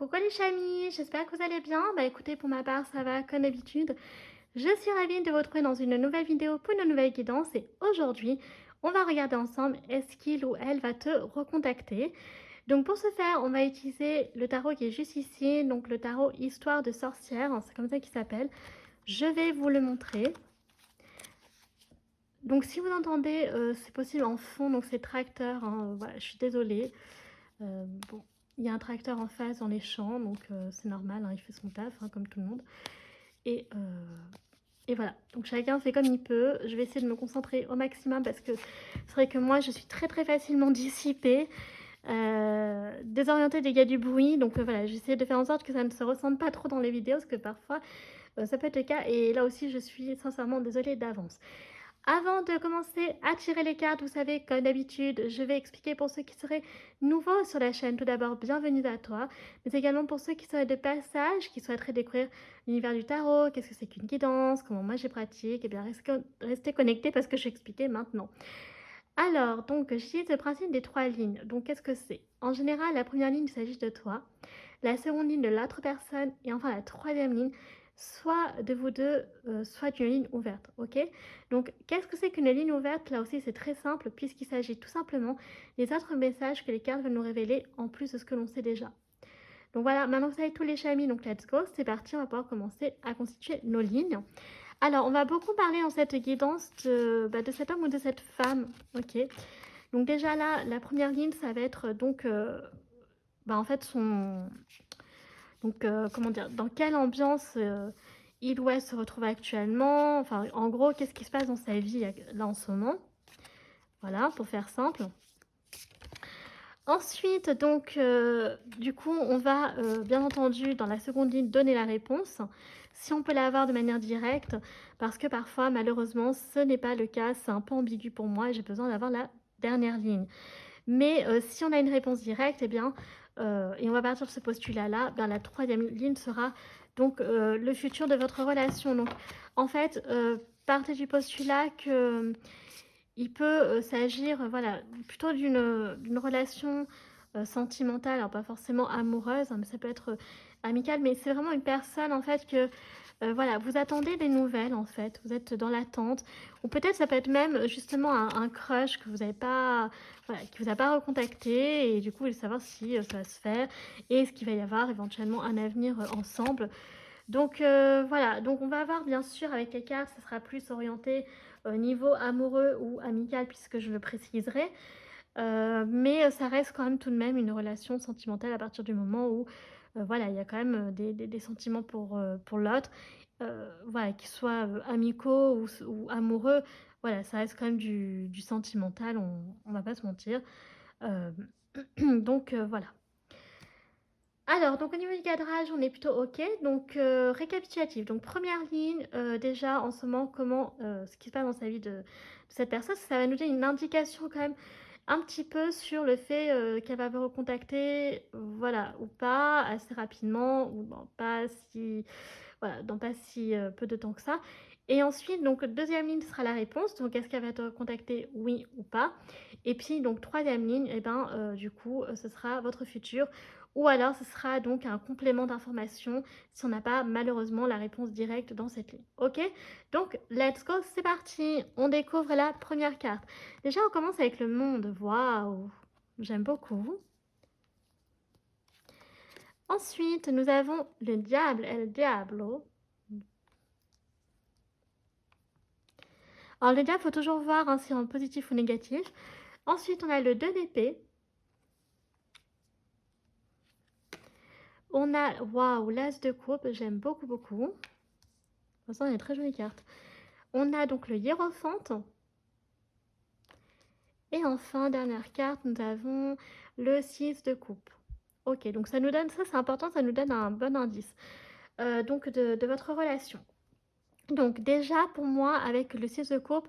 Coucou les chamis, j'espère que vous allez bien. Bah écoutez, pour ma part, ça va comme d'habitude. Je suis ravie de vous retrouver dans une nouvelle vidéo pour une nouvelle guidance. Et aujourd'hui, on va regarder ensemble est-ce qu'il ou elle va te recontacter. Donc pour ce faire, on va utiliser le tarot qui est juste ici, donc le tarot Histoire de sorcière, hein, c'est comme ça qu'il s'appelle. Je vais vous le montrer. Donc si vous entendez, c'est possible en fond, donc c'est tracteur, hein, voilà, je suis désolée. Bon, il y a un tracteur en face dans les champs, donc c'est normal, hein, il fait son taf, hein, comme tout le monde. Et, euh, et voilà, donc chacun fait comme il peut. Je vais essayer de me concentrer au maximum parce que c'est vrai que moi, je suis très très facilement dissipée, désorientée des gars du bruit. Donc voilà, j'essaie de faire en sorte que ça ne se ressente pas trop dans les vidéos parce que parfois, ça peut être le cas. Et là aussi, je suis sincèrement désolée d'avance. Avant de commencer à tirer les cartes, vous savez, comme d'habitude, je vais expliquer pour ceux qui seraient nouveaux sur la chaîne. Tout d'abord, bienvenue à toi, mais également pour ceux qui seraient de passage, qui souhaiteraient découvrir l'univers du tarot, qu'est-ce que c'est qu'une guidance, comment moi je pratique, et bien restez connectés parce que je vais expliquer maintenant. Alors, donc, j'utilise le principe des 3 lignes. Donc, qu'est-ce que c'est? En général, la première ligne, il s'agit de toi, la seconde ligne de l'autre personne, et enfin la troisième ligne, soit de vous deux, soit d'une ligne ouverte, ok? Donc, qu'est-ce que c'est qu'une ligne ouverte? Là aussi, c'est très simple, puisqu'il s'agit tout simplement des autres messages que les cartes veulent nous révéler, en plus de ce que l'on sait déjà. Donc voilà, maintenant vous savez tous les chamis, donc let's go, c'est parti, on va pouvoir commencer à constituer nos lignes. Alors, on va beaucoup parler dans cette guidance de cet homme ou de cette femme, ok? Donc déjà là, la première ligne, ça va être donc, en fait, comment dire, dans quelle ambiance il ou elle se retrouve actuellement. Enfin, en gros, qu'est-ce qui se passe dans sa vie là en ce moment. Voilà, pour faire simple. Ensuite, donc, du coup, on va, bien entendu, dans la seconde ligne, donner la réponse. Si on peut l'avoir de manière directe, parce que parfois, malheureusement, ce n'est pas le cas. C'est un peu ambigu pour moi et j'ai besoin d'avoir la dernière ligne. Mais si on a une réponse directe, eh bien, et on va partir de ce postulat-là, ben, la troisième ligne sera donc le futur de votre relation. Donc, en fait, partez du postulat que il peut s'agir voilà, plutôt d'une relation sentimentale, alors pas forcément amoureuse, hein, mais ça peut être amical, mais c'est vraiment une personne en fait que voilà, vous attendez des nouvelles en fait, vous êtes dans l'attente, ou peut-être ça peut être même justement un crush que vous n'avez pas, voilà, qui vous a pas recontacté, et du coup vous voulez savoir si ça va se faire, et est-ce qu'il va y avoir éventuellement un avenir ensemble. Donc voilà, donc on va avoir bien sûr avec les cartes, ça sera plus orienté niveau amoureux ou amical puisque je le préciserai. Mais ça reste quand même tout de même une relation sentimentale à partir du moment où voilà, il y a quand même des sentiments pour l'autre. Voilà, qu'ils soient amicaux ou amoureux, voilà, ça reste quand même du sentimental, on va pas se mentir. Euh, donc voilà. Alors, donc au niveau du cadrage, on est plutôt OK. Donc, récapitulatif. Donc, première ligne, déjà en ce moment, comment, ce qui se passe dans sa vie de cette personne, ça va nous donner une indication quand même un petit peu sur le fait qu'elle va vous recontacter, voilà, ou pas, assez rapidement, ou bon, pas si, voilà, dans pas si peu de temps que ça. Et ensuite, donc, deuxième ligne sera la réponse. Donc, est-ce qu'elle va te recontacter, oui ou pas? Et puis, donc, troisième ligne, et ben, du coup, ce sera votre futur. Ou alors, ce sera donc un complément d'information si on n'a pas malheureusement la réponse directe dans cette ligne. Ok? Donc, let's go, c'est parti. On découvre la première carte. Déjà, on commence avec le monde. Waouh! J'aime beaucoup. Ensuite, nous avons le diable, el diablo. Alors, le diable, il faut toujours voir hein, si c'est en positif ou négatif. Ensuite, on a le 2 d'épée. On a, waouh, l'as de coupe, j'aime beaucoup, beaucoup. De toute façon, il y a une très jolie carte. On a donc le hiérophante. Et enfin, dernière carte, nous avons le 6 de coupe. Ok, donc ça nous donne, ça c'est important, ça nous donne un bon indice donc de votre relation. Donc déjà, pour moi, avec le 6 de coupe,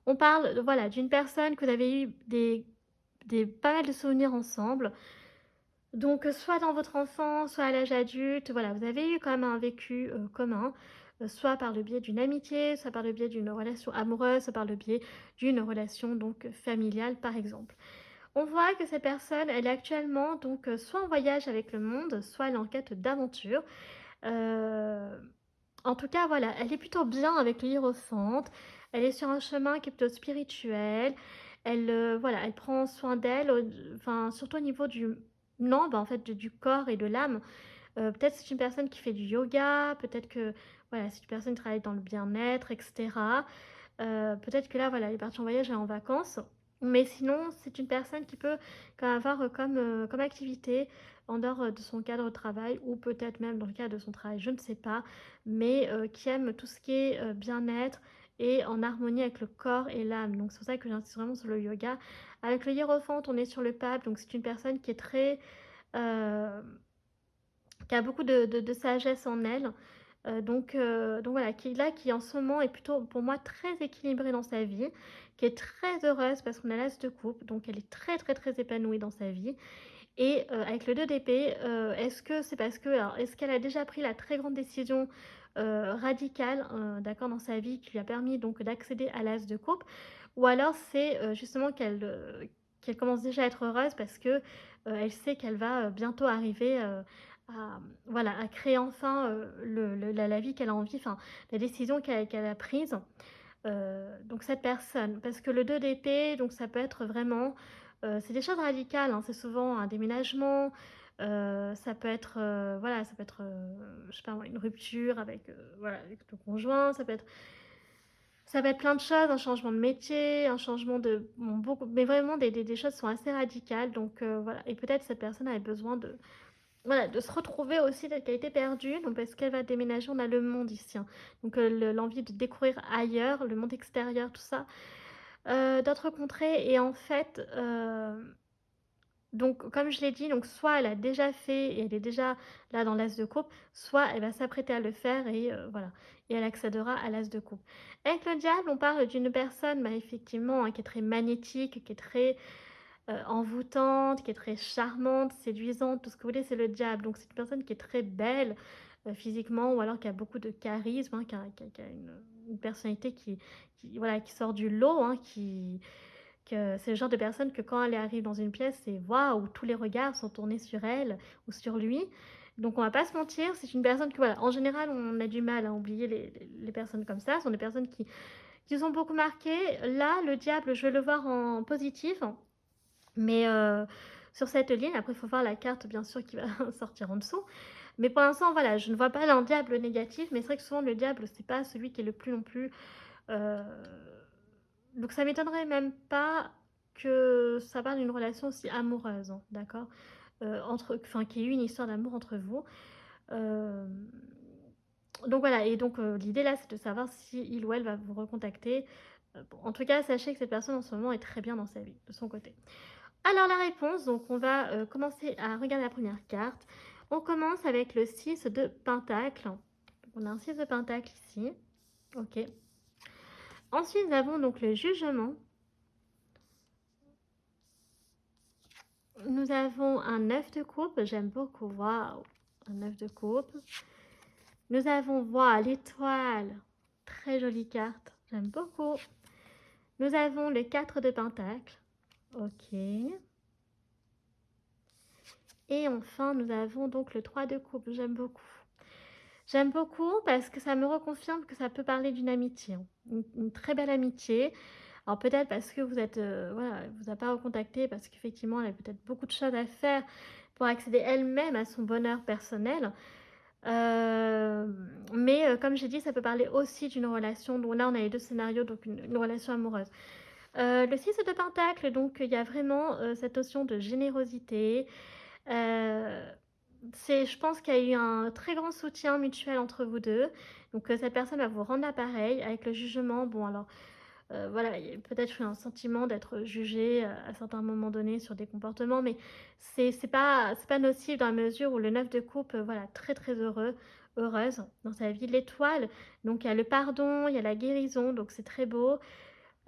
on parle voilà, d'une personne que vous avez eu pas mal de souvenirs ensemble. Donc soit dans votre enfance, soit à l'âge adulte, voilà, vous avez eu quand même un vécu commun, soit par le biais d'une amitié, soit par le biais d'une relation amoureuse, soit par le biais d'une relation donc familiale par exemple. On voit que cette personne, elle est actuellement donc soit en voyage avec le monde, soit elle est en quête d'aventure. Heu, En tout cas, voilà, elle est plutôt bien avec le hiérophante. Elle est sur un chemin qui est plutôt spirituel. Elle, voilà, elle prend soin d'elle, enfin, surtout au niveau du non, bah, en fait, du corps et de l'âme. Peut-être c'est une personne qui fait du yoga, peut-être que, voilà, c'est une personne qui travaille dans le bien-être et cetera. Peut-être que là, voilà, elle est partie en voyage, elle est en vacances. Mais sinon, c'est une personne qui peut quand même avoir, comme activité en dehors, de son cadre de travail ou peut-être même dans le cadre de son travail, je ne sais pas, mais qui aime tout ce qui est, bien-être et en harmonie avec le corps et l'âme. Donc c'est pour ça que j'insiste vraiment sur le yoga. Avec le hiérophante, on est sur le pape, donc c'est une personne qui est très, hem qui a beaucoup de sagesse en elle, donc voilà, qui là, qui en ce moment est plutôt pour moi très équilibrée dans sa vie, qui est très heureuse parce qu'on a l'as de coupe, donc elle est très, très, très épanouie dans sa vie et avec le 2 d'épée, est-ce que c'est parce que alors est-ce qu'elle a déjà pris la très grande décision, radicale, d'accord, dans sa vie qui lui a permis donc d'accéder à l'as de coupe? Ou alors c'est, justement qu'elle commence déjà à être heureuse parce que, elle sait qu'elle va, bientôt arriver, voilà, à créer enfin, la vie qu'elle a envie, enfin, la décision qu'elle a prise. Donc cette personne, parce que le 2 d'épée, donc ça peut être vraiment, c'est des choses radicales, hein, c'est souvent un déménagement, ça peut être, voilà, ça peut être, je sais pas moi, une rupture avec, voilà, avec ton conjoint, ça peut être plein de choses, un changement de métier, un changement de bon, beaucoup mais vraiment des choses sont assez radicales donc voilà et peut-être cette personne avait besoin de voilà, de se retrouver aussi telle qu'elle était perdue, donc parce qu'elle va déménager, on a le monde ici, hein, donc l'envie de découvrir ailleurs, le monde extérieur, tout ça, d'autres contrées et en fait, donc comme je l'ai dit, donc soit elle a déjà fait et elle est déjà là dans l'as de coupe, soit elle va s'apprêter à le faire et voilà et elle accédera à l'as de coupe. Avec le diable, on parle d'une personne, bah, effectivement, hein, qui est très magnétique, qui est très, envoûtante, qui est très charmante, séduisante, tout ce que vous voulez, c'est le diable. Donc c'est une personne qui est très belle, physiquement ou alors qui a beaucoup de charisme, hein, qui a une personnalité qui voilà, qui sort du lot, hein, que c'est le genre de personne que quand elle arrive dans une pièce, c'est waouh, tous les regards sont tournés sur elle ou sur lui. Donc on va pas se mentir, c'est une personne que voilà, en général, on a du mal à oublier les personnes comme ça. Ce sont des personnes qui nous ont beaucoup marquées. Là, le diable, je veux le voir en positif, mais sur cette ligne, après il faut voir la carte bien sûr qui va sortir en dessous. Mais pour l'instant, voilà, je ne vois pas un diable négatif, mais c'est vrai que souvent le diable, c'est pas celui qui est le plus non plus, heu donc ça m'étonnerait même pas que ça parle d'une relation aussi amoureuse, hein, d'accord? Entre enfin qu'il y ait eu une histoire d'amour entre vous. Hem, donc voilà et donc l'idée là, c'est de savoir si il ou elle va vous recontacter. Bon, en tout cas, sachez que cette personne en ce moment est très bien dans sa vie, de son côté. Alors la réponse, donc on va, commencer à regarder la première carte. On commence avec le 6 de pentacle. On a un 6 de pentacle ici. OK. Ensuite, nous avons donc le jugement. Nous avons un 9 de coupe, j'aime beaucoup, waouh! Un 9 de coupe. Nous avons, waouh, l'étoile, très jolie carte, j'aime beaucoup. Nous avons le 4 de pentacle, OK. Et enfin, nous avons donc le 3 de coupe, j'aime beaucoup. J'aime beaucoup parce que ça me reconfirme que ça peut parler d'une amitié, hein, une très belle amitié. Alors peut-être parce que vous êtes, voilà, elle vous a pas recontacté parce qu'effectivement elle a peut-être beaucoup de choses à faire pour accéder elle-même à son bonheur personnel. Mais comme j'ai dit, ça peut parler aussi d'une relation, donc là on a les 2 scénarios, donc une relation amoureuse. Le 6 de pentacle, donc il y a vraiment, cette notion de générosité, heu, je pense qu'il y a eu un très grand soutien mutuel entre vous 2. Donc cette personne va vous rendre l'appareil. Avec le jugement, bon alors, voilà, il y a peut-être eu un sentiment d'être jugé, à certains moments donnés sur des comportements, mais c'est pas nocif dans la mesure où le 9 de coupe, voilà, très, très heureuse dans sa vie. L'étoile, donc il y a le pardon, il y a la guérison, donc c'est très beau.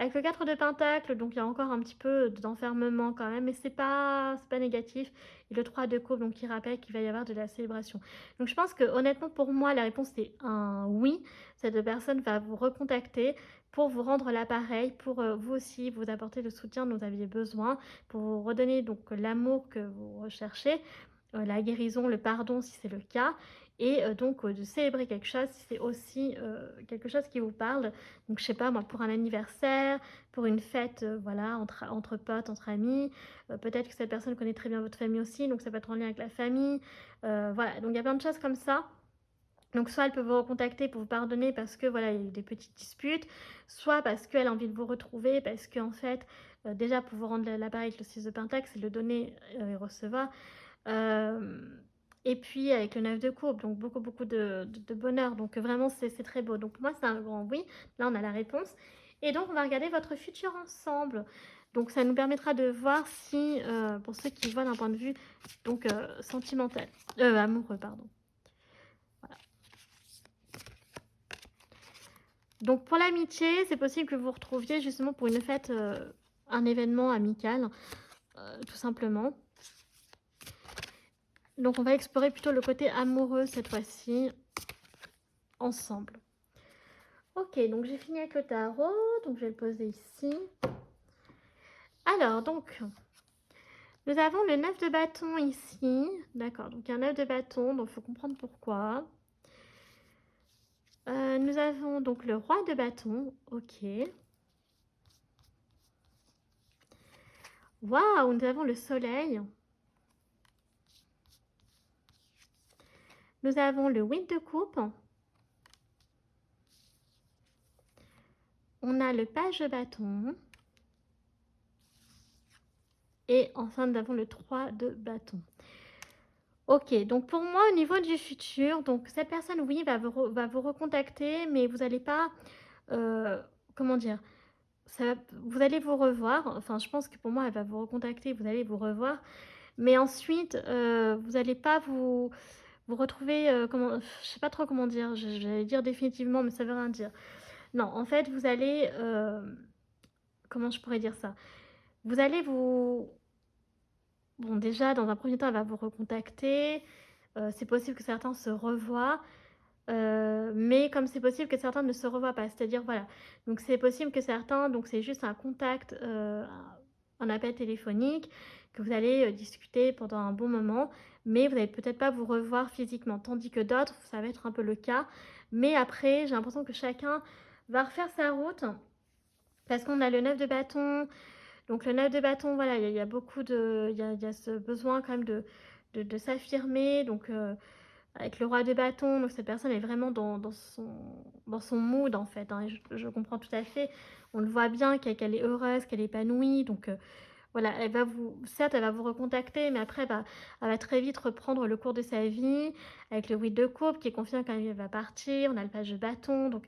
Avec le 4 de Pentacle, donc il y a encore un petit peu d'enfermement quand même, mais c'est pas négatif. Et le 3 de coupe, donc qui rappelle qu'il va y avoir de la célébration. Donc je pense que honnêtement pour moi, la réponse c'est un oui. Cette personne va vous recontacter pour vous rendre l'appareil, pour vous aussi vous apporter le soutien dont vous aviez besoin, pour vous redonner donc l'amour que vous recherchez, la guérison, le pardon si c'est le cas, et donc de célébrer quelque chose si c'est aussi quelque chose qui vous parle. Donc je sais pas moi, pour un anniversaire, pour une fête, voilà, entre potes, entre amis. Peut-être que cette personne connaît très bien votre famille aussi, donc ça peut être en lien avec la famille. Voilà, donc il y a plein de choses comme ça. Donc soit elle peut vous recontacter pour vous pardonner parce que voilà, il y a eu des petites disputes, soit parce qu'elle a envie de vous retrouver, parce qu'en fait, déjà pour vous rendre l'appareil avec le 6 de Pentacle, c'est le donner et recevoir. Et puis avec le 9 de coupe, donc beaucoup de bonheur. Donc vraiment, c'est très beau. Donc pour moi, c'est un grand oui. Là, on a la réponse. Et donc, on va regarder votre futur ensemble. Donc ça nous permettra de voir si, pour ceux qui voient d'un point de vue donc sentimental, amoureux, pardon. Voilà. Donc pour l'amitié, c'est possible que vous retrouviez justement pour une fête, un événement amical, tout simplement. Donc on va explorer plutôt le côté amoureux cette fois-ci, ensemble. Ok, donc j'ai fini avec le tarot, donc je vais le poser ici. Alors, donc, nous avons le 9 de bâton ici. D'accord, donc il y a un 9 de bâton, donc il faut comprendre pourquoi. Nous avons donc le roi de bâton, ok. Waouh, nous avons le soleil. Nous avons le 8 de coupe. On a le page de bâton. Et enfin, nous avons le 3 de bâton. Ok, donc pour moi, au niveau du futur, donc cette personne, oui, va vous recontacter, mais vous n'allez pas, comment dire, vous allez vous revoir. Enfin, je pense que pour moi, elle va vous recontacter, vous allez vous revoir. Mais ensuite, vous n'allez pas vous retrouver, je sais pas trop comment dire, j'allais dire définitivement, mais ça veut rien dire. Non, en fait, vous allez, comment je pourrais dire ça? Vous allez vous... Bon, déjà, dans un premier temps, elle va vous recontacter. C'est possible que certains se revoient. Mais comme c'est possible que certains ne se revoient pas, c'est-à-dire voilà, donc c'est possible que certains, donc c'est juste un contact, un appel téléphonique, que vous allez discuter pendant un bon moment, mais vous n'allez peut-être pas vous revoir physiquement, tandis que d'autres, ça va être un peu le cas, mais après, j'ai l'impression que chacun va refaire sa route, parce qu'on a le 9 de bâton, donc le 9 de bâton, voilà, il y a beaucoup de, il y a ce besoin quand même de s'affirmer, donc avec le roi de bâton, donc cette personne est vraiment dans son mood en fait, hein, et je comprends tout à fait. On le voit bien qu'elle est heureuse, qu'elle est épanouie, donc voilà, certes elle va vous recontacter, mais après elle va très vite reprendre le cours de sa vie, avec le 8 de coupe qui est confiant quand elle va partir, on a le page de bâton, donc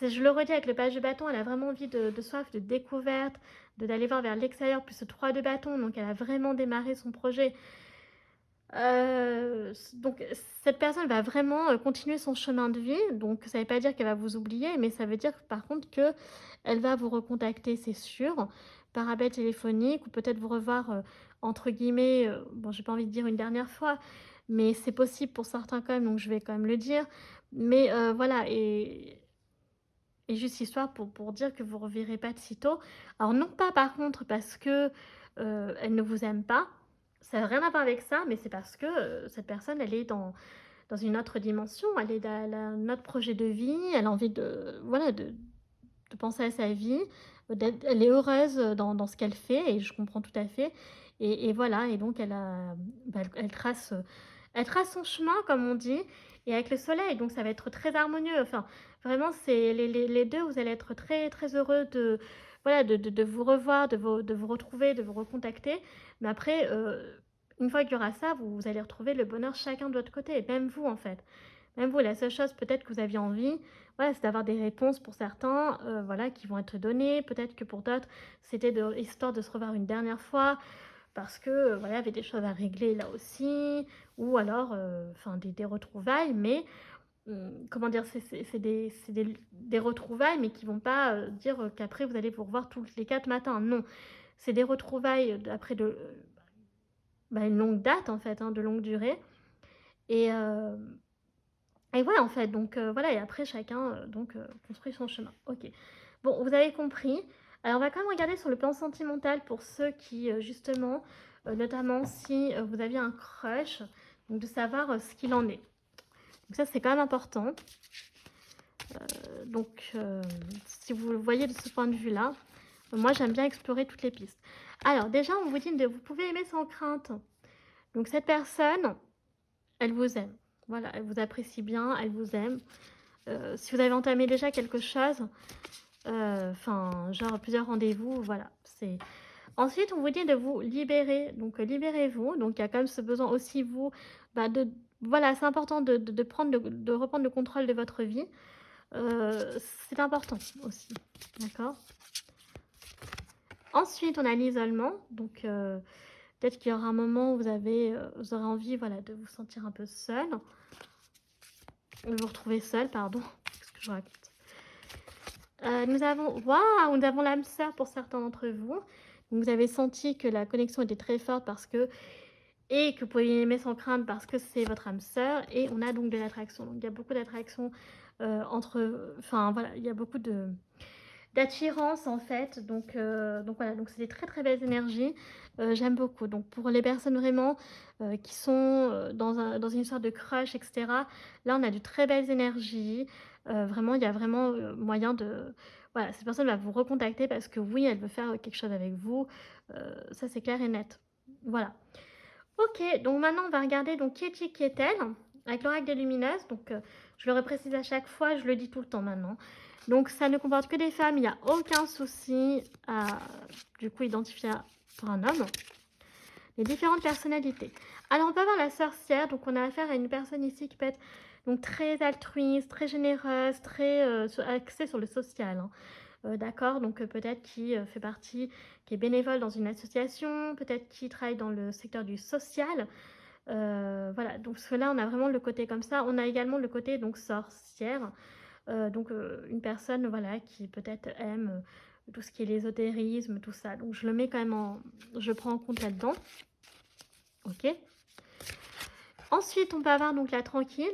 je le redis avec le page de bâton, elle a vraiment envie de soif, de découverte, d'aller voir vers l'extérieur, plus le 3 de bâton, donc elle a vraiment démarré son projet. Donc cette personne va vraiment continuer son chemin de vie, donc ça ne veut pas dire qu'elle va vous oublier, mais ça veut dire par contre que elle va vous recontacter, c'est sûr, par appel téléphonique ou peut-être vous revoir entre guillemets, bon j'ai pas envie de dire une dernière fois, mais c'est possible pour certains quand même, donc je vais quand même le dire, mais voilà, et juste histoire pour dire que vous ne reverrez pas de sitôt. Alors non pas par contre parce que elle ne vous aime pas, ça n'a rien à voir avec ça, mais c'est parce que cette personne, elle est dans une autre dimension, elle a un autre projet de vie, elle a envie voilà, de penser à sa vie, elle est heureuse dans ce qu'elle fait, et je comprends tout à fait. Et voilà, et donc elle trace son chemin, comme on dit, et avec le soleil, donc ça va être très harmonieux. Enfin, vraiment, c'est les deux, vous allez être très, très heureux voilà, de vous revoir, de vous retrouver, de vous recontacter. Mais après, une fois qu'il y aura ça, vous allez retrouver le bonheur chacun de votre côté, et même vous, en fait. Même vous, la seule chose peut-être que vous aviez envie, voilà, c'est d'avoir des réponses pour certains, voilà, qui vont être données. Peut-être que pour d'autres, c'était histoire de se revoir une dernière fois, parce que voilà, il y avait des choses à régler là aussi, ou alors enfin des retrouvailles, mais comment dire, des retrouvailles, mais qui vont pas dire qu'après vous allez vous revoir tous les 4 matins. Non, c'est des retrouvailles après une longue date en fait, hein, de longue durée. Et, euh, et voilà en fait, donc voilà, et après chacun construit son chemin. Ok, bon, vous avez compris. Alors on va quand même regarder sur le plan sentimental pour ceux qui justement, notamment si vous aviez un crush, donc de savoir ce qu'il en est. Donc ça c'est quand même important. Si vous le voyez de ce point de vue-là, moi j'aime bien explorer toutes les pistes. Alors déjà, on vous dit que vous pouvez aimer sans crainte. Donc cette personne, elle vous aime. Voilà, elle vous apprécie bien, elle vous aime. Si vous avez entamé déjà quelque chose, genre plusieurs rendez-vous, voilà. Ensuite, on vous dit de vous libérer. Donc libérez-vous. Donc il y a quand même ce besoin aussi, vous, voilà, c'est important de reprendre le contrôle de votre vie. C'est important aussi, d'accord. Ensuite, on a l'isolement. Donc peut-être qu'il y aura un moment où vous aurez envie, voilà, de vous sentir un peu seul. Vous retrouver seul, pardon. Qu'est-ce que je raconte? Nous avons l'âme sœur pour certains d'entre vous. Donc, vous avez senti que la connexion était très forte et que vous pouvez aimer sans crainte parce que c'est votre âme sœur. Et on a donc de l'attraction. Donc il y a beaucoup d'attraction voilà, il y a beaucoup d'attirance en fait. Donc voilà, donc c'est des très très belles énergies. J'aime beaucoup. Donc pour les personnes vraiment qui sont dans une sorte de crush, etc. Là, on a de très belles énergies. Vraiment, il y a vraiment moyen de... Voilà, cette personne va vous recontacter parce que oui, elle veut faire quelque chose avec vous. Ça, c'est clair et net. Voilà. Ok, donc maintenant, on va regarder donc qui est-elle avec l'oracle des lumineuses. Donc, je le reprécise à chaque fois, je le dis tout le temps maintenant. Donc, ça ne comporte que des femmes, il n'y a aucun souci à, du coup, identifier pour un homme. Les différentes personnalités. Alors, on peut avoir la sorcière, donc on a affaire à une personne ici qui peut être donc très altruiste, très généreuse, très axée sur le social. Hein. D'accord, donc peut-être qui fait partie, qui est bénévole dans une association, peut-être qui travaille dans le secteur du social. Voilà, donc cela, on a vraiment le côté comme ça. On a également le côté donc sorcière, une personne voilà qui peut-être aime tout ce qui est l'ésotérisme, tout ça. Donc je le mets quand même je prends en compte là-dedans. Ok. Ensuite, on peut avoir donc la tranquille.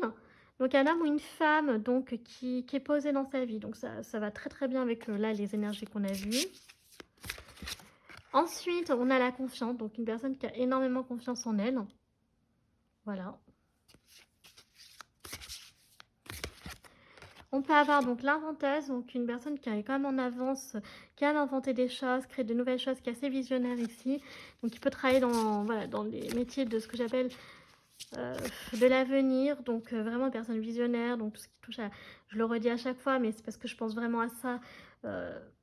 Donc un homme ou une femme donc qui est posé dans sa vie. Donc ça va très très bien avec là les énergies qu'on a vues. Ensuite, on a la confiance. Donc une personne qui a énormément confiance en elle. Voilà. On peut avoir donc l'inventeuse, donc une personne qui est quand même en avance, qui aime inventer des choses, créer de nouvelles choses, qui est assez visionnaire ici. Donc qui peut travailler dans les métiers de ce que j'appelle de l'avenir. Donc vraiment une personne visionnaire, donc tout ce qui touche à... Je le redis à chaque fois, mais c'est parce que je pense vraiment à ça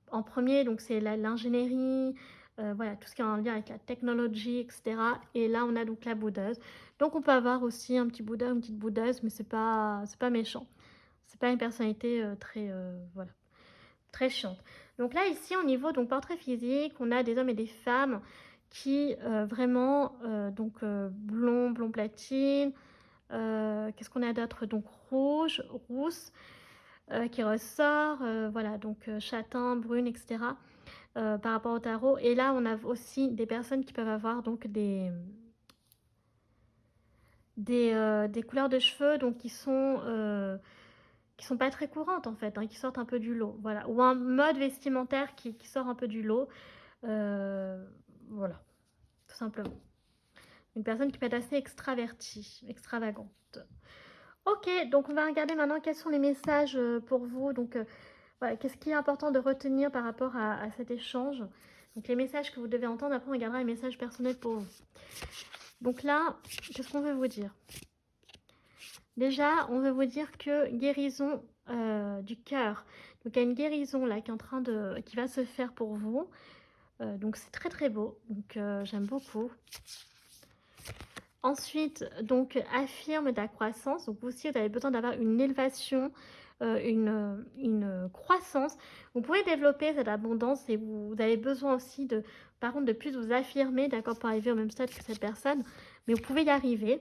en premier. Donc c'est l'ingénierie, voilà, tout ce qui est en lien avec la technologie, etc. Et là, on a donc la boudeuse. Donc on peut avoir aussi un petit bouddha, une petite boudeuse, mais c'est pas méchant. C'est pas une personnalité voilà, très chiante. Donc là, ici, au niveau donc portrait physique, on a des hommes et des femmes qui vraiment, blond platine. Qu'est-ce qu'on a d'autre? Donc rouge, rousse, qui ressort, voilà, donc châtain, brune, etc. Par rapport au tarot. Et là, on a aussi des personnes qui peuvent avoir donc des couleurs de cheveux donc qui sont pas très courantes en fait, hein, qui sortent un peu du lot, voilà, ou un mode vestimentaire qui sort un peu du lot, voilà, tout simplement. Une personne qui peut être assez extravertie, extravagante. Ok, donc on va regarder maintenant quels sont les messages pour vous, donc voilà, qu'est-ce qui est important de retenir par rapport à cet échange. Donc les messages que vous devez entendre, après on regardera les messages personnels pour vous. Donc là, qu'est-ce qu'on veut vous dire? Déjà, on veut vous dire que guérison du cœur. Donc il y a une guérison là qui va se faire pour vous. Donc c'est très très beau. Donc j'aime beaucoup. Ensuite, donc affirme ta croissance. Donc vous aussi, vous avez besoin d'avoir une élévation, une croissance. Vous pouvez développer cette abondance et vous avez besoin aussi par contre, de plus vous affirmer, d'accord, pour arriver au même stade que cette personne. Mais vous pouvez y arriver.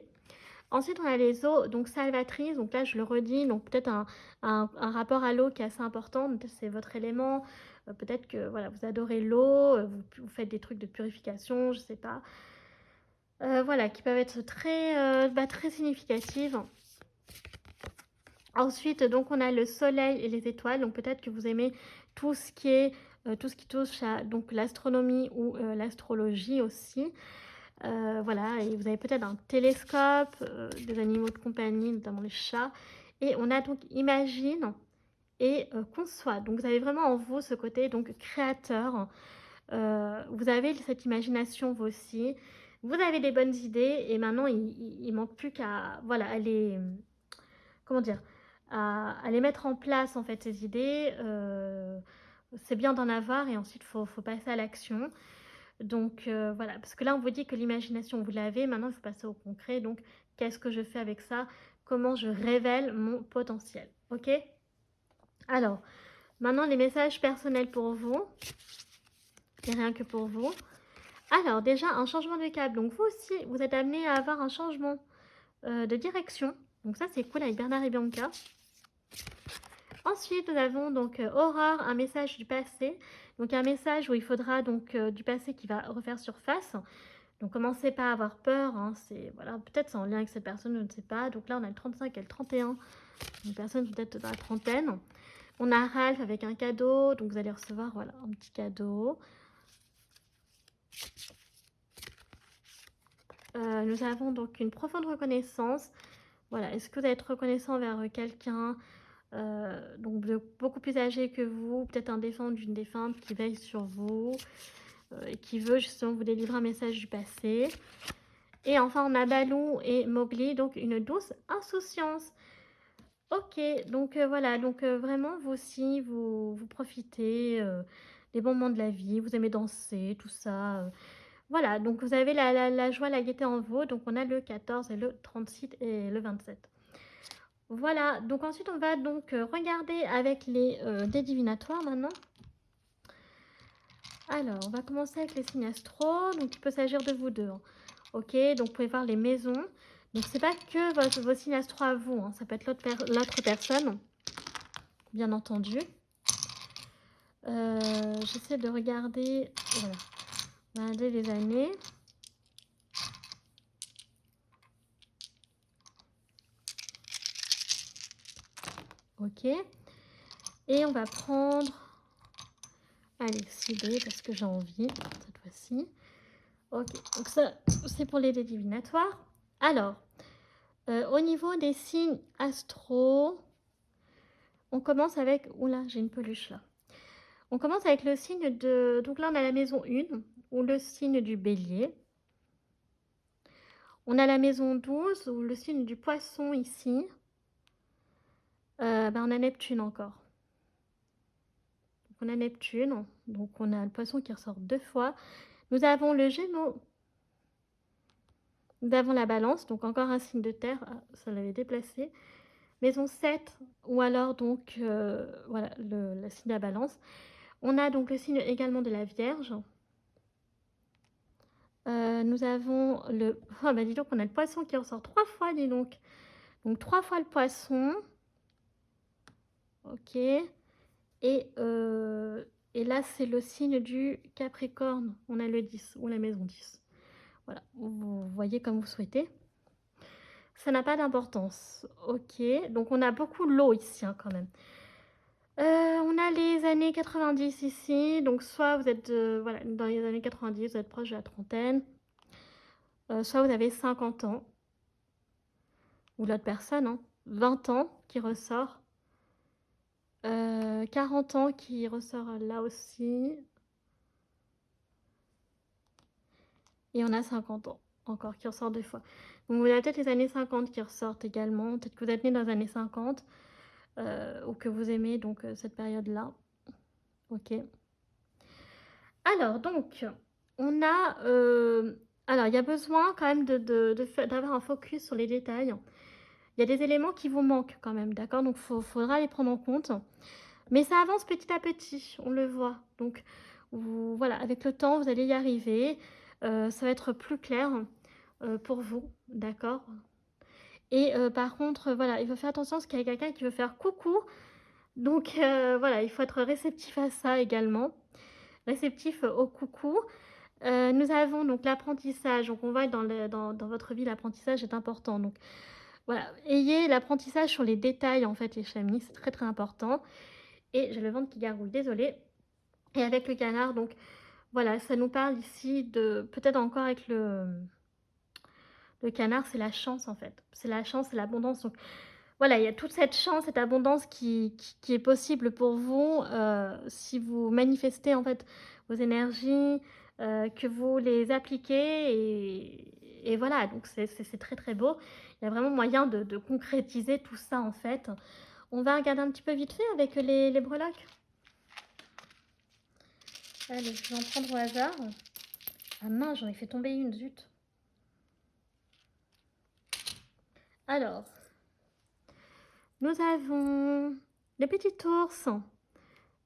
Ensuite, on a les eaux, donc salvatrices, donc là, je le redis, donc peut-être un rapport à l'eau qui est assez important, donc c'est votre élément. Peut-être que voilà, vous adorez l'eau, vous faites des trucs de purification, je sais pas. Voilà, qui peuvent être très significatives. Ensuite, donc on a le soleil et les étoiles, donc peut-être que vous aimez tout ce qui est tout ce qui touche à donc l'astronomie ou l'astrologie aussi. Voilà, et vous avez peut-être un télescope, des animaux de compagnie, notamment les chats. Et on a donc imagine et conçoit. Donc vous avez vraiment en vous ce côté donc créateur. Vous avez cette imagination vous aussi. Vous avez des bonnes idées et maintenant il manque plus qu'à voilà, aller comment dire, à les mettre en place en fait ces idées. C'est bien d'en avoir et ensuite faut passer à l'action. Donc voilà, parce que là on vous dit que l'imagination vous l'avez, maintenant il faut passer au concret. Donc qu'est-ce que je fais avec ça? Comment je révèle mon potentiel? Ok? Alors, maintenant les messages personnels pour vous, et rien que pour vous. Alors déjà un changement de cap, donc vous aussi vous êtes amené à avoir un changement de direction. Donc ça c'est cool avec Bernard et Bianca. Ensuite, nous avons donc Aurore, un message du passé. Donc un message où il faudra donc du passé qui va refaire surface. Donc commencez pas à avoir peur. Hein, c'est voilà, peut-être c'est en lien avec cette personne, je ne sais pas. Donc là, on a le 35 et le 31. Une personne peut-être dans la trentaine. On a Ralph avec un cadeau. Donc vous allez recevoir voilà, un petit cadeau. Nous avons donc une profonde reconnaissance. Voilà, est-ce que vous allez être reconnaissant envers quelqu'un donc beaucoup plus âgé que vous, peut-être un défunt d'une défunte qui veille sur vous et qui veut justement vous délivrer un message du passé. Et enfin, on a Balou et Mowgli, donc une douce insouciance. Ok, donc voilà, donc vraiment, vous aussi, vous profitez des bons moments de la vie, vous aimez danser, tout ça. Voilà, donc vous avez la joie, la gaieté en vous. Donc on a le 14 et le 36 et le 27. Voilà, donc ensuite on va donc regarder avec les dés divinatoires maintenant. Alors, on va commencer avec les signes astro. Donc il peut s'agir de vous deux. Hein. Ok, donc vous pouvez voir les maisons. Donc c'est pas que vos signes astro à vous, hein. Ça peut être l'autre personne, bien entendu. J'essaie de regarder, voilà, regarder les années. Ok, et on va prendre, allez, 6 dés parce que j'ai envie cette fois-ci. Ok, donc ça c'est pour les dés divinatoires. Alors, au niveau des signes astro, on commence avec... Oula, j'ai une peluche là. On commence avec le signe de... Donc là, on a la maison 1, ou le signe du bélier. On a la maison 12, ou le signe du poisson ici. On a Neptune encore. Donc on a Neptune, donc on a le poisson qui ressort 2 fois. Nous avons le Gémeaux. Nous avons la balance, donc encore un signe de terre. Ah, ça l'avait déplacé. Maison 7, ou alors donc, voilà, le signe de la balance. On a donc le signe également de la Vierge. Nous avons le... Oh bah dis donc, on a le poisson qui ressort 3 fois, dis donc. Donc 3 fois le poisson. Ok. Et là, c'est le signe du Capricorne. On a le 10, ou la maison 10. Voilà, vous voyez comme vous souhaitez. Ça n'a pas d'importance. Ok, donc on a beaucoup l'eau ici hein, quand même. On a les années 90 ici. Donc soit vous êtes voilà, dans les années 90, vous êtes proche de la trentaine. Soit vous avez 50 ans. Ou l'autre personne, hein, 20 ans qui ressort. 40 ans qui ressort là aussi. Et on a 50 ans encore qui ressort 2 fois. Donc vous avez peut-être les années 50 qui ressortent également. Peut-être que vous êtes né dans les années 50 ou que vous aimez donc cette période-là. Ok. Alors donc, on a... alors il y a besoin quand même d'avoir un focus sur les détails. Il y a des éléments qui vous manquent quand même, d'accord? Donc il faudra les prendre en compte. Mais ça avance petit à petit, on le voit. Donc voilà, avec le temps, vous allez y arriver. Ça va être plus clair pour vous, d'accord? Et par contre, voilà, il faut faire attention parce qu'il y a quelqu'un qui veut faire coucou. Donc voilà, il faut être réceptif à ça également, réceptif au coucou. Nous avons donc l'apprentissage, donc on voit que dans votre vie, l'apprentissage est important. Donc voilà, ayez l'apprentissage sur les détails en fait, les chamis, c'est très, très important. Et j'ai le ventre qui gargouille, désolée. Et avec le canard, donc voilà, ça nous parle ici de peut-être encore avec le canard, c'est la chance en fait. C'est la chance, c'est l'abondance. Donc voilà, il y a toute cette chance, cette abondance qui est possible pour vous si vous manifestez en fait vos énergies, que vous les appliquez et voilà, donc c'est très très beau. Il y a vraiment moyen de concrétiser tout ça en fait. On va regarder un petit peu vite fait avec les breloques. Allez, je vais en prendre au hasard. Ah mince, j'en ai fait tomber une, zut. Alors, nous avons les petits ours.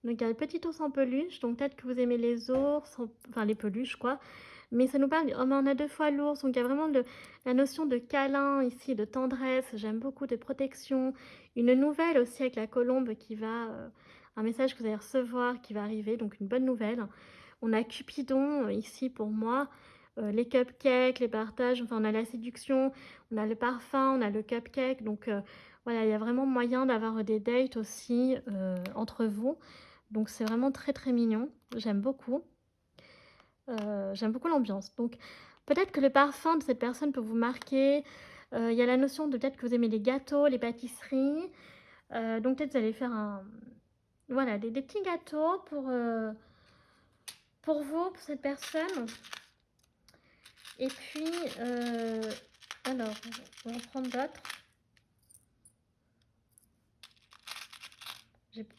Donc il y a le petit ours en peluche, donc peut-être que vous aimez les ours, enfin les peluches quoi. Mais ça nous parle, oh, mais on a 2 fois l'ours, donc il y a vraiment la notion de câlin ici, de tendresse, j'aime beaucoup, de protection. Une nouvelle aussi avec la colombe qui va, un message que vous allez recevoir qui va arriver, donc une bonne nouvelle. On a Cupidon ici pour moi, les cupcakes, les partages, enfin on a la séduction, on a le parfum, on a le cupcake, donc voilà, il y a vraiment moyen d'avoir des dates aussi entre vous. Donc c'est vraiment très très mignon, j'aime beaucoup. J'aime beaucoup l'ambiance. Donc peut-être que le parfum de cette personne peut vous marquer. Il y a la notion de peut-être que vous aimez les gâteaux, les pâtisseries. Donc peut-être vous allez faire voilà, des petits gâteaux pour vous, pour cette personne. Et puis, alors, on va en prendre d'autres.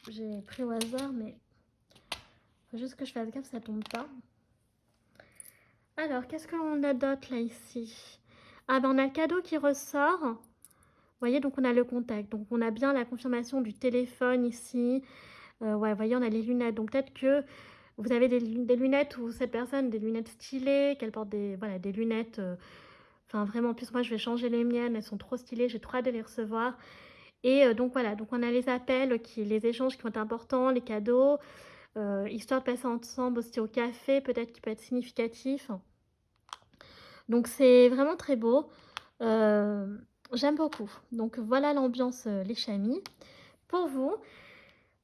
J'ai pris au hasard, mais il faut juste que je fasse gaffe, ça tombe pas. Alors, qu'est-ce qu'on a d'autre là ici? Ah ben on a le cadeau qui ressort. Vous voyez, donc on a le contact. Donc on a bien la confirmation du téléphone ici. Ouais, vous voyez, on a les lunettes. Donc peut-être que vous avez des lunettes ou cette personne, des lunettes stylées, qu'elle porte voilà, des lunettes. Enfin vraiment, en plus moi je vais changer les miennes, elles sont trop stylées, j'ai trop hâte de les recevoir. Et donc voilà, donc on a les appels, les échanges qui vont être importants, les cadeaux, histoire de passer ensemble aussi au café, peut-être qui peut être significatif. Donc c'est vraiment très beau. J'aime beaucoup. Donc voilà l'ambiance les chamis pour vous.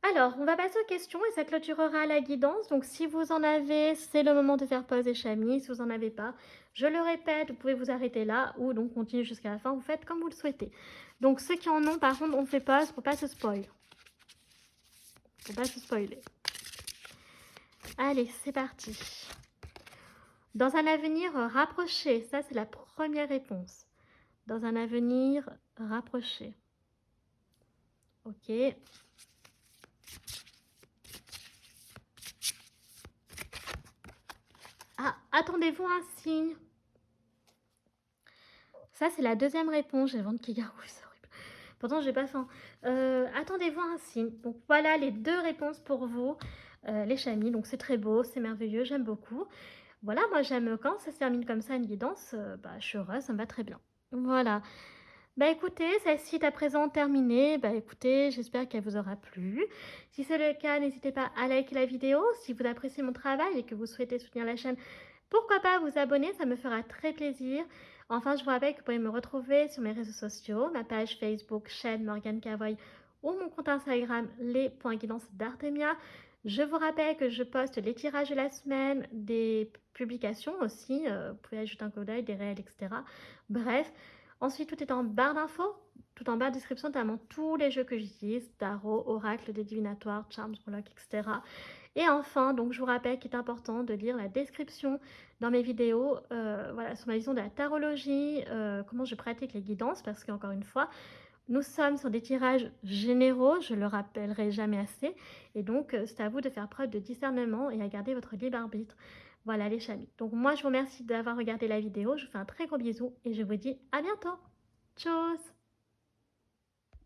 Alors, on va passer aux questions et ça clôturera la guidance. Donc si vous en avez, c'est le moment de faire pause les chamis. Si vous n'en avez pas, je le répète, vous pouvez vous arrêter là ou donc continuer jusqu'à la fin. Vous faites comme vous le souhaitez. Donc ceux qui en ont, par contre, on fait pause pour pas se spoil. Pour pas se spoiler. Allez, c'est parti. Dans un avenir rapproché, ça c'est la première réponse. Dans un avenir rapproché. Ok. Ah, attendez-vous un signe. Ça, c'est la deuxième réponse. J'ai le ventre qui gargouille, c'est horrible. Pourtant, j'ai pas faim. Attendez-vous un signe. Donc voilà les 2 réponses pour vous, les chamis. Donc c'est très beau, c'est merveilleux, j'aime beaucoup. Voilà, moi j'aime quand ça se termine comme ça une guidance, bah, je suis heureuse, ça me va très bien. Voilà. Bah écoutez, celle-ci est à présent terminée. Bah écoutez, j'espère qu'elle vous aura plu. Si c'est le cas, n'hésitez pas à liker la vidéo. Si vous appréciez mon travail et que vous souhaitez soutenir la chaîne, pourquoi pas vous abonner, ça me fera très plaisir. Enfin, je vous rappelle que vous pouvez me retrouver sur mes réseaux sociaux, ma page Facebook, chaîne Morgane Cavoy ou mon compte Instagram, les.guidance d'Artemia. Je vous rappelle que je poste les tirages de la semaine, des publications aussi, vous pouvez ajouter un code d'œil, des réels, etc. Bref. Ensuite, tout est en barre d'infos, tout en barre de description, notamment tous les jeux que j'utilise, tarot, oracle, des divinatoires, charms, breloques, etc. Et enfin, donc je vous rappelle qu'il est important de lire la description dans mes vidéos, voilà, sur ma vision de la tarologie, comment je pratique les guidances, parce qu'encore une fois, nous sommes sur des tirages généraux, je le rappellerai jamais assez, et donc c'est à vous de faire preuve de discernement et à garder votre libre arbitre. Voilà les chamis. Donc moi je vous remercie d'avoir regardé la vidéo, je vous fais un très gros bisou et je vous dis à bientôt. Tchuss!